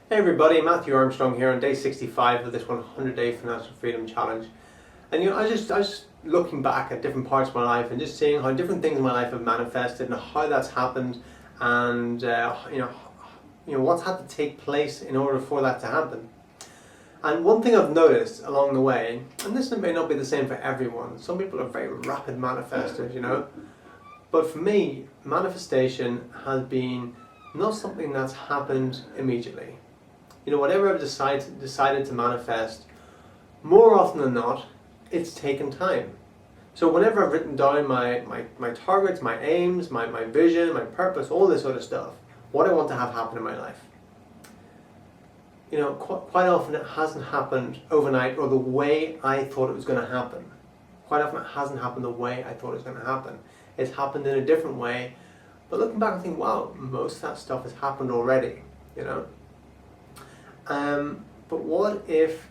Hey everybody, Matthew Armstrong here on day 65 of this 100-day financial freedom challenge. And I was just looking back at different parts of my life and just seeing how different things in my life have manifested and how that's happened, and what's had to take place in order for that to happen. And one thing I've noticed along the way, and this may not be the same for everyone. Some people are very rapid manifestors, but for me, manifestation has been not something that's happened immediately. Whatever I've decided to manifest, more often than not, it's taken time. So whenever I've written down my targets, my aims, my vision, my purpose, all this sort of stuff, what I want to have happen in my life, quite often it hasn't happened overnight or the way I thought it was going to happen. Quite often it hasn't happened the way I thought it was going to happen. It's happened in a different way. But looking back, I think, wow, most of that stuff has happened already, But what if,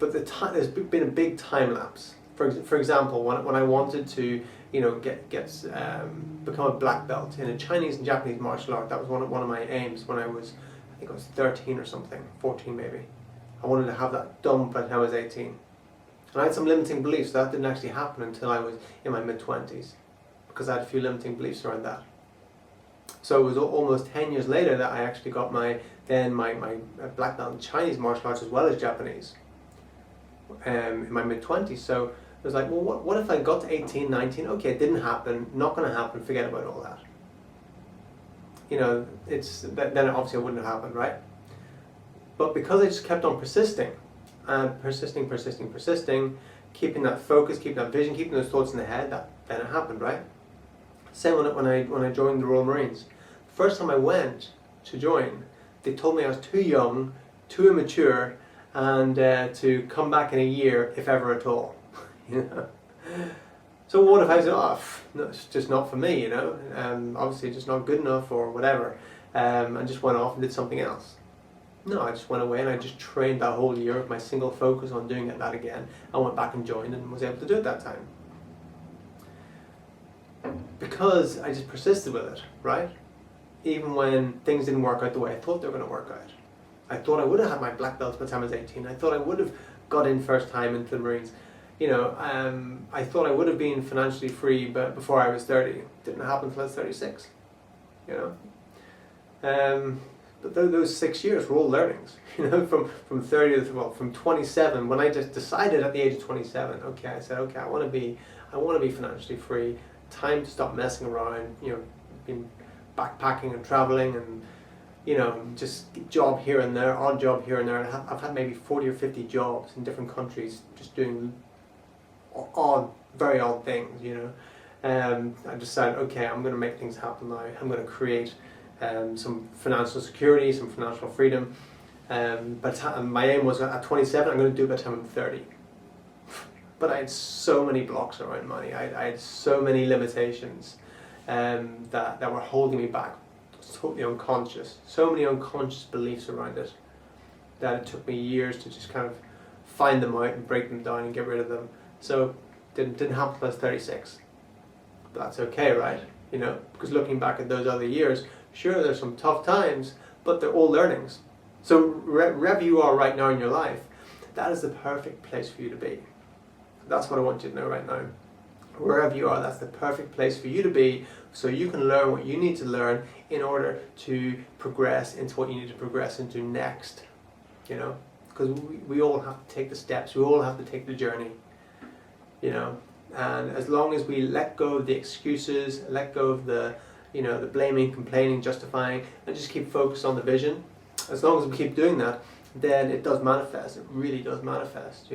there's been a big time lapse. For example, when I wanted to, become a black belt in a Chinese and Japanese martial art, that was one of my aims when I think I was 13 or something, 14 maybe. I wanted to have that done by the time I was 18. And I had some limiting beliefs, so that didn't actually happen until I was in my mid-20s, because I had a few limiting beliefs around that. So it was almost 10 years later that I actually got my black belt in Chinese martial arts as well as Japanese, in my mid-20s. So it was like, well, what if I got to 18, 19, okay, it didn't happen, not going to happen, forget about all that. Then obviously it wouldn't have happened, right? But because I just kept on persisting, keeping that focus, keeping that vision, keeping those thoughts in the head, then it happened, right? Same when I joined the Royal Marines. The first time I went to join, they told me I was too young, too immature, and to come back in a year, if ever at all. So what if I said, no, it's just not for me, obviously just not good enough or whatever, and just went off and did something else. No, I just went away and I just trained that whole year with my single focus on doing that again. I went back and joined and was able to do it that time. Because I just persisted with it, right? Even when things didn't work out the way I thought they were going to work out. I thought I would have had my black belts by the time I was 18. I thought I would have got in first time into the Marines. I thought I would have been financially free but before I was 30. Didn't happen until I was 36. But those 6 years were all learnings. From 30 to from 27. When I just decided at the age of 27, okay, I said, okay, I want to be financially free. Time to stop messing around. Been backpacking and traveling and just job here and there, odd job here and there. I've had maybe 40 or 50 jobs in different countries, just doing very odd things. I decided, okay, I'm going to make things happen now. I'm going to create some financial security, some financial freedom. But my aim was at 27, I'm going to do it by the time I'm 30. But I had so many blocks around money. I had so many limitations that were holding me back. It's totally unconscious. So many unconscious beliefs around it that it took me years to just kind of find them out and break them down and get rid of them. So didn't happen until I was 36. But that's okay, right? Because looking back at those other years, sure, there's some tough times, but they're all learnings. So wherever you are right now in your life, that is the perfect place for you to be. That's what I want you to know right now. Wherever you are, that's the perfect place for you to be, so you can learn what you need to learn in order to progress into what you need to progress into next. Because we all have to take the steps, we all have to take the journey. And as long as we let go of the excuses, let go of the blaming, complaining, justifying, and just keep focused on the vision, as long as we keep doing that, then it does manifest. It really does manifest.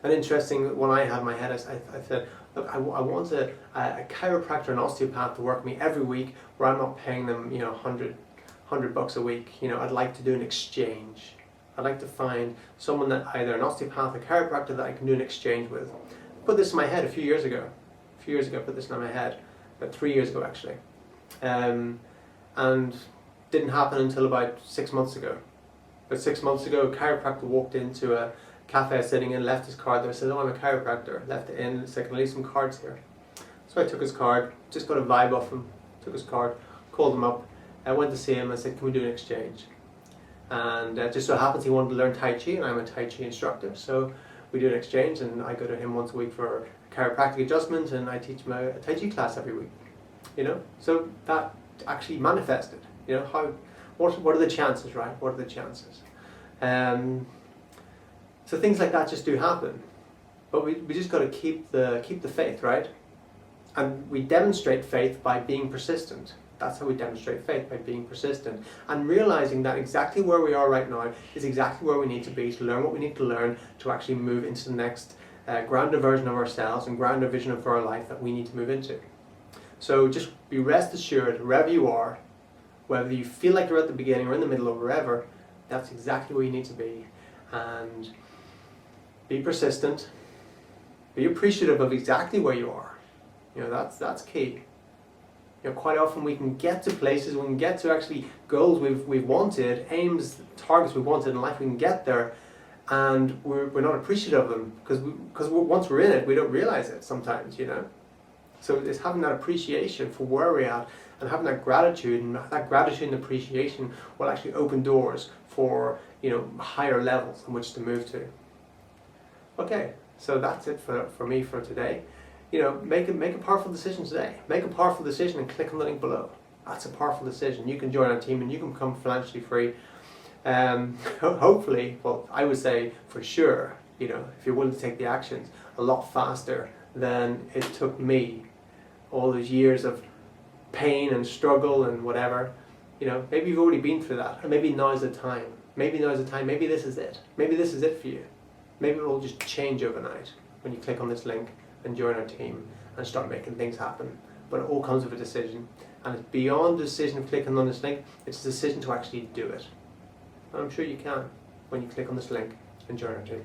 An interesting one I had in my head, I said, look, I want a chiropractor and osteopath to work with me every week, where I'm not paying them, $100 a week. I'd like to do an exchange. I'd like to find someone that either an osteopath or chiropractor that I can do an exchange with. Put this in my head a few years ago. Put this in my head, about 3 years ago actually, and didn't happen until about 6 months ago. About 6 months ago, a chiropractor walked into a cafe I was sitting in, left his card there, said, oh, I'm a chiropractor, left it in, said, can I leave some cards here? So I took his card, just got a vibe off him, took his card, called him up, I went to see him and said, can we do an exchange? And just so happens he wanted to learn Tai Chi, and I'm a Tai Chi instructor, so we do an exchange, and I go to him once a week for chiropractic adjustment, and I teach him a Tai Chi class every week. You know, so that actually manifested. You know, what are the chances, right? What are the chances? So things like that just do happen, but we just got to keep the faith, right? And we demonstrate faith by being persistent. That's how we demonstrate faith, by being persistent and realizing that exactly where we are right now is exactly where we need to be to learn what we need to learn to actually move into the next grander version of ourselves and grander vision of our life that we need to move into. So just be rest assured, wherever you are, whether you feel like you're at the beginning or in the middle or wherever, that's exactly where you need to be. And be persistent, be appreciative of exactly where you are. You know, that's key. You know, quite often we can get to places, we can get to actually goals we've wanted, aims, targets we've wanted in life, we can get there, and we're not appreciative of them because once we're in it, we don't realize it sometimes, you know. So it's having that appreciation for where we're at and having that gratitude, and that gratitude and appreciation will actually open doors for, you know, higher levels in which to move to. Okay, so that's it for me for today. You know, make a powerful decision today. Make a powerful decision and click on the link below. That's a powerful decision. You can join our team and you can become financially free. Hopefully, well, I would say for sure, you know, if you're willing to take the actions, a lot faster than it took me all those years of pain and struggle and whatever. You know, maybe you've already been through that, and maybe now's the time. Maybe now's the time. Maybe this is it. Maybe this is it for you. Maybe it will just change overnight when you click on this link and join our team and start making things happen. But it all comes with a decision, and it's beyond the decision of clicking on this link. It's a decision to actually do it. And I'm sure you can when you click on this link and join our team.